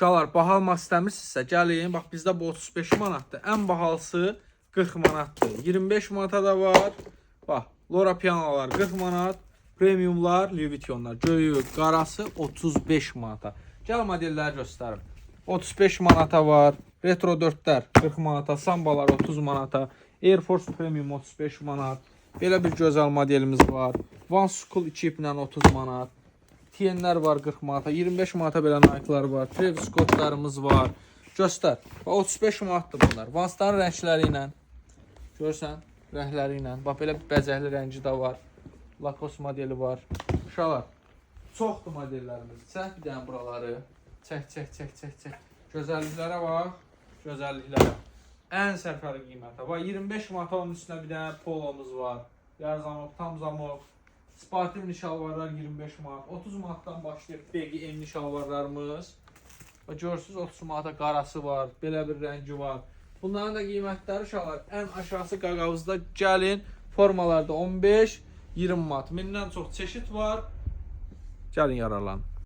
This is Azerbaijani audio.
Uşaqlar, baha almaq istəmirsinizsə, gəlin. Bax, bizdə bu 35 manatdır. Ən bahalısı 40 manatdır. 25 manata da var. Bax, Lora pianolar 40 manat. Premiumlar, Louis Vuittonlar, göyü, qarası 35 manata. Gəl modelləri göstərim. 35 manata var. Retro 4'lər 40 manata. Sambalar 30 manata. Air Force Premium 35 manat. Belə bir gözəl modelimiz var. Van School 2 iplə 30 manat. TN'lər var 40 manata. 25 manata belə Nike'lar var. Travis Scott'larımız var. Göstər. 35 manatdır bunlar. Vansların rəngləri ilə. Görsən, rəngləri ilə. Bax, belə bəzəkli rəngi də var. Lacoste modeli var. Uşaqlar, çoxdur modellərimiz. Çək bir dənə buraları. Çək. Gözəlliklərə bax. Gözəlliklərə. Ən sərfəli qiymətə. Bax, 25 manata onun üstünə bir dənə polomuz var. Yar zamok, tam zamok. Sportiv şalvarlar 25 manat. 30 manatdan başlayıb BG enli şalvarlarımız. Görürsünüz, 30 manata qarası var. Belə bir rəngi var. Bunların da qiymətləri uşaqlar ən aşağısı qaqavuzda. Gəlin, formalarda 15-20 manat. Mindən çox çeşid var. Gəlin, yararlanın.